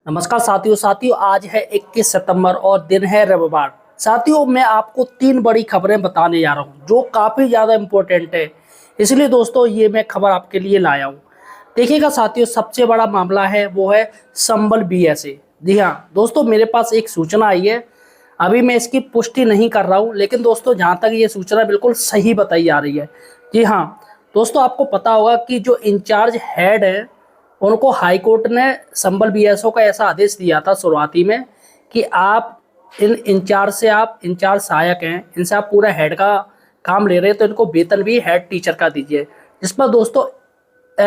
नमस्कार साथियों आज है 21 सितंबर और दिन है रविवार। साथियों मैं आपको तीन बड़ी खबरें बताने जा रहा हूं जो काफ़ी ज़्यादा इम्पोर्टेंट है। इसलिए दोस्तों ये मैं खबर आपके लिए लाया हूं। देखिएगा साथियों, सबसे बड़ा मामला है वो है संबल बीएसए। जी हाँ दोस्तों, मेरे पास एक सूचना आई है। अभी मैं इसकी पुष्टि नहीं कर रहा हूँ, लेकिन दोस्तों जहाँ तक ये सूचना बिल्कुल सही बताई जा रही है। जी हाँ दोस्तों, आपको पता होगा कि जो इंचार्ज हेड है उनको हाई कोर्ट ने संबल बीएसओ का ऐसा आदेश दिया था शुरुआती में कि आप इन इंचार्ज से, आप इंचार्ज सहायक हैं, इनसे आप पूरा हेड का काम ले रहे हैं तो इनको वेतन भी हेड टीचर का दीजिए। जिस पर दोस्तों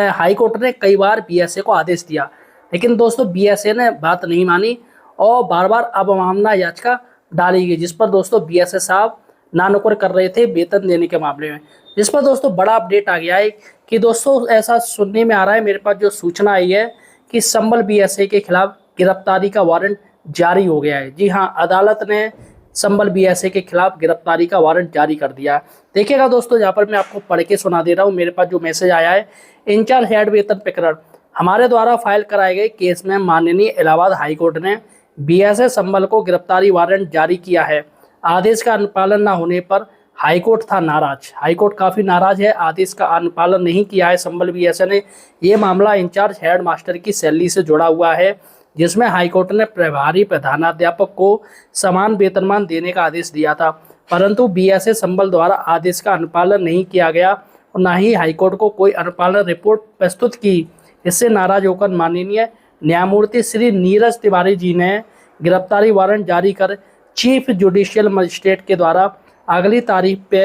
हाई कोर्ट ने कई बार बीएसए को आदेश दिया, लेकिन दोस्तों बीएसए ने बात नहीं मानी और बार बार अवमानना याचिका डाली गई, जिस पर दोस्तों बीएसए साहब नानुकुर कर रहे थे वेतन देने के मामले में। जिस पर दोस्तों बड़ा अपडेट आ गया है कि दोस्तों ऐसा सुनने में आ रहा है, मेरे पास जो सूचना आई है कि संबल बीएसए के खिलाफ गिरफ्तारी का वारंट जारी हो गया है। जी हाँ, अदालत ने संबल बीएसए के खिलाफ गिरफ्तारी का वारंट जारी कर दिया है। देखिएगा दोस्तों, यहाँ पर मैं आपको पढ़ के सुना दे रहा हूँ। मेरे पास जो मैसेज आया है, इंचार्ज हेड वेतन प्रकरण हमारे द्वारा फाइल कराए गए केस में माननीय इलाहाबाद हाईकोर्ट ने बीएसए संबल को गिरफ्तारी वारंट जारी किया है। आदेश का अनुपालन न होने पर हाईकोर्ट था नाराज। हाईकोर्ट काफ़ी नाराज है, आदेश का अनुपालन नहीं किया है संबल बीएसए ने। ये मामला इंचार्ज हेड मास्टर की सैलरी से जुड़ा हुआ है, जिसमें हाईकोर्ट ने प्रभारी प्रधानाध्यापक को समान वेतनमान देने का आदेश दिया था, परंतु बीएसए संबल द्वारा आदेश का अनुपालन नहीं किया गया और न ही हाईकोर्ट को कोई अनुपालन रिपोर्ट प्रस्तुत की। इससे नाराज होकर माननीय न्यायमूर्ति श्री नीरज तिवारी जी ने गिरफ्तारी वारंट जारी कर चीफ जुडिशियल मजिस्ट्रेट के द्वारा अगली तारीख पे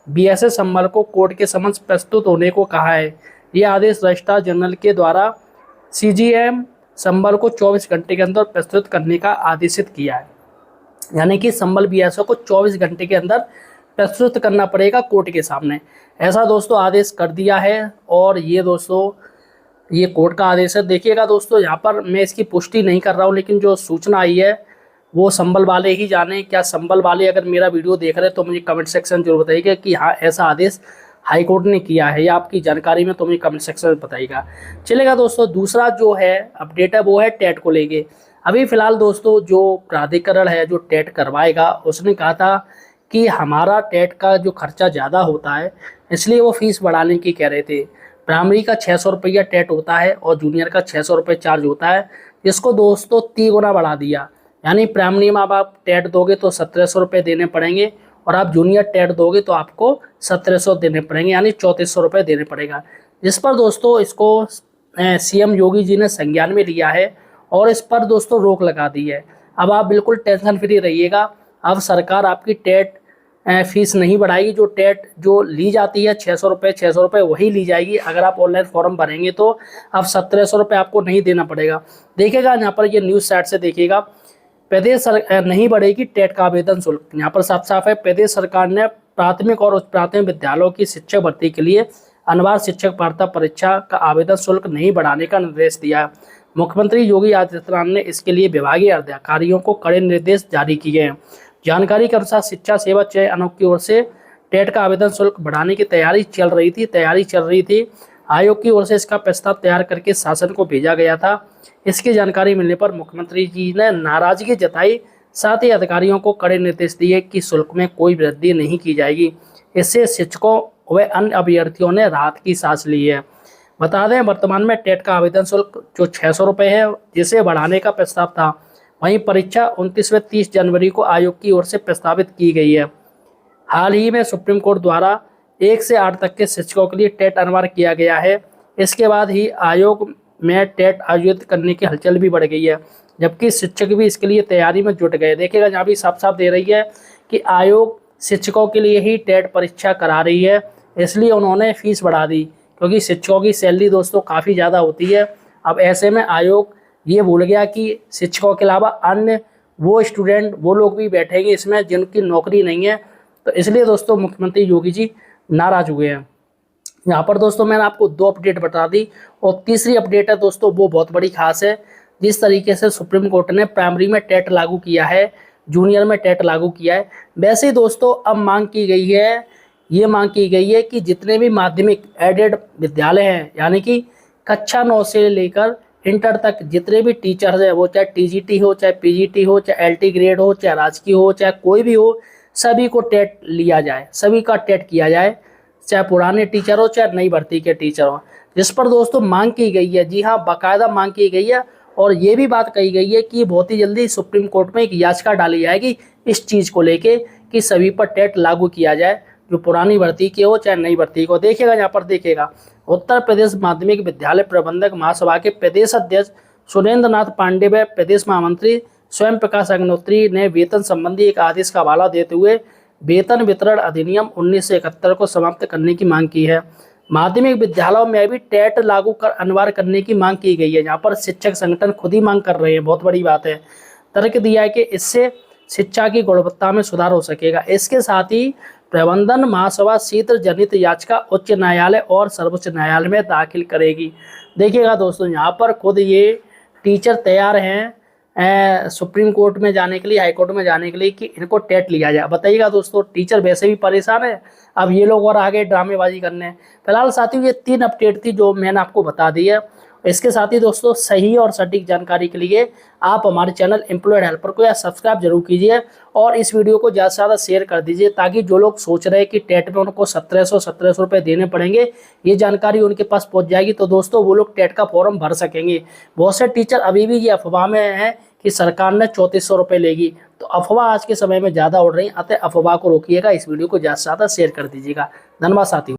बीएसए संबल को कोर्ट के समक्ष प्रस्तुत होने को कहा है। यह आदेश रजिस्ट्रार जनरल के द्वारा सीजीएम संबल को 24 घंटे के अंदर प्रस्तुत करने का आदेशित किया है। यानी कि संबल बीएसए को 24 घंटे के अंदर प्रस्तुत करना पड़ेगा कोर्ट के सामने। ऐसा दोस्तों आदेश कर दिया है और ये दोस्तों ये कोर्ट का आदेश है। देखिएगा दोस्तों, यहाँ पर मैं इसकी पुष्टि नहीं कर रहा हूँ, लेकिन जो सूचना आई है वो संबल वाले ही जाने। क्या संबल वाले अगर मेरा वीडियो देख रहे हैं तो मुझे कमेंट सेक्शन जरूर बताइएगा कि हाँ ऐसा आदेश हाई कोर्ट ने किया है, या आपकी जानकारी में तो मुझे कमेंट सेक्शन में बताइएगा। चलेगा दोस्तों, दूसरा जो है अपडेट है वो है टेट को लेके। अभी फिलहाल दोस्तों जो प्राधिकरण है जो टेट करवाएगा, उसने कहा था कि हमारा टेट का जो खर्चा ज़्यादा होता है इसलिए वो फीस बढ़ाने की कह रहे थे। प्राइमरी का 600 रुपया टेट होता है और जूनियर का 600 रुपये चार्ज होता है, जिसको दोस्तों 3 गुना बढ़ा दिया। यानी प्राइमरी में आप टेट दोगे तो 1700 रुपये देने पड़ेंगे और आप जूनियर टेट दोगे तो आपको 1700 देने पड़ेंगे, यानी 3400 रुपये देने पड़ेगा। जिस पर दोस्तों इसको सीएम योगी जी ने संज्ञान में लिया है और इस पर दोस्तों रोक लगा दी है। अब आप बिल्कुल टेंशन फ्री रहिएगा। अब सरकार आपकी टेट फीस नहीं बढ़ाएगी। जो टेट जो ली जाती है 600 रुपये वही ली जाएगी। अगर आप ऑनलाइन फॉर्म भरेंगे तो अब 1700 रुपये आपको नहीं देना पड़ेगा। देखिएगा यहाँ पर ये न्यूज़ साइट से देखिएगा, प्रदेश सरकार नहीं बढ़ेगी टेट का आवेदन शुल्क। यहाँ पर साफ साफ है, प्रदेश सरकार ने प्राथमिक और उच्च प्राथमिक विद्यालयों की शिक्षक भर्ती के लिए अनिवार्य शिक्षक पात्रता परीक्षा का आवेदन शुल्क नहीं बढ़ाने का निर्देश दिया है। मुख्यमंत्री योगी आदित्यनाथ ने इसके लिए विभागीय अधिकारियों को कड़े निर्देश जारी किए हैं। जानकारी के अनुसार शिक्षा सेवा चयन आयोग की ओर से टेट का आवेदन शुल्क बढ़ाने की तैयारी चल रही थी। आयोग की ओर से इसका प्रस्ताव तैयार करके शासन को भेजा गया था। इसकी जानकारी मिलने पर मुख्यमंत्री जी ने नाराजगी जताई, साथ ही अधिकारियों को कड़े निर्देश दिए कि शुल्क में कोई वृद्धि नहीं की जाएगी। इससे शिक्षकों व अन्य अभ्यर्थियों ने राहत की सांस ली है। बता दें, वर्तमान में टेट का आवेदन शुल्क जो 600 रुपये है, जिसे बढ़ाने का प्रस्ताव था, वहीं परीक्षा 29 व 30 जनवरी को आयोग की ओर से प्रस्तावित की गई है। हाल ही में सुप्रीम कोर्ट द्वारा 1 से 8 तक के शिक्षकों के लिए टेट अनिवार्य किया गया है। इसके बाद ही आयोग में टेट आयोजित करने की हलचल भी बढ़ गई है, जबकि शिक्षक भी इसके लिए तैयारी में जुट गए। देखिएगा यहाँ भी साफ साफ दे रही है कि आयोग शिक्षकों के लिए ही टेट परीक्षा करा रही है, इसलिए उन्होंने फीस बढ़ा दी, क्योंकि शिक्षकों की सैलरी दोस्तों काफ़ी ज़्यादा होती है। अब ऐसे में आयोग ये भूल गया कि शिक्षकों के अलावा अन्य वो स्टूडेंट, वो लोग भी बैठेंगे इसमें जिनकी नौकरी नहीं है, तो इसलिए दोस्तों मुख्यमंत्री योगी जी नाराज हुए हैं। यहाँ पर दोस्तों मैंने आपको 2 अपडेट बता दी और तीसरी अपडेट है दोस्तों वो बहुत बड़ी खास है। जिस तरीके से सुप्रीम कोर्ट ने प्राइमरी में टेट लागू किया है, जूनियर में टेट लागू किया है, वैसे ही दोस्तों अब मांग की गई है कि जितने भी माध्यमिक एडेड विद्यालय हैं, यानी कि कक्षा 9 से लेकर इंटर तक जितने भी टीचर्स हैं, वो चाहे टीजीटी हो, चाहे पीजीटी हो, चाहे एलटी ग्रेड हो, चाहे राजकीय हो, चाहे कोई भी हो, सभी को टेट लिया जाए, सभी का टेट किया जाए, चाहे पुराने टीचर हो चाहे नई भर्ती के टीचर हो। जिस पर दोस्तों मांग की गई है, जी हाँ बाकायदा मांग की गई है, और ये भी बात कही गई है कि बहुत ही जल्दी सुप्रीम कोर्ट में एक याचिका डाली जाएगी इस चीज़ को लेके कि सभी पर टेट लागू किया जाए, जो पुरानी भर्ती के हो चाहे नई भर्ती को। देखिएगा यहाँ पर, देखिएगा उत्तर प्रदेश माध्यमिक विद्यालय प्रबंधक महासभा के प्रदेश अध्यक्ष सुरेंद्र नाथ पांडे व प्रदेश महामंत्री स्वयं प्रकाश अग्निहोत्री ने वेतन संबंधी एक आदेश का हवाला देते हुए वेतन वितरण अधिनियम 1971 को समाप्त करने की मांग की है। माध्यमिक विद्यालयों में भी टेट लागू कर अनिवार्य करने की मांग की गई है। यहाँ पर शिक्षक संगठन खुद ही मांग कर रहे हैं, बहुत बड़ी बात है। तर्क दिया है कि इससे शिक्षा की गुणवत्ता में सुधार हो सकेगा। इसके साथ ही प्रबंधन महासभा शीघ्र जनित याचिका उच्च न्यायालय और सर्वोच्च न्यायालय में दाखिल करेगी। देखिएगा दोस्तों, यहाँ पर खुद ये टीचर तैयार हैं सुप्रीम कोर्ट में जाने के लिए, हाई कोर्ट में जाने के लिए कि इनको टेट लिया जाए। बताइएगा दोस्तों, टीचर वैसे भी परेशान है, अब ये लोग और आगे ड्रामेबाजी करने। फिलहाल साथियों ये 3 अपडेट थी जो मैंने आपको बता दी है। इसके साथ ही दोस्तों सही और सटीक जानकारी के लिए आप हमारे चैनल एम्प्लॉयड हेल्पर को या सब्सक्राइब जरूर कीजिए और इस वीडियो को ज़्यादा से ज़्यादा शेयर कर दीजिए, ताकि जो लोग सोच रहे हैं कि टेट में उनको 1700 रुपये देने पड़ेंगे, ये जानकारी उनके पास पहुंच जाएगी, तो दोस्तों वो लोग टेट का फॉर्म भर सकेंगे। बहुत से टीचर अभी भी ये अफवाह में हैं कि सरकार ने 3400 रुपये लेगी, तो अफवाह आज के समय में ज़्यादा उड़ रही है, अतः अफवाह को रोकिएगा। इस वीडियो को ज़्यादा से ज़्यादा शेयर कर दीजिएगा। धन्यवाद साथियों।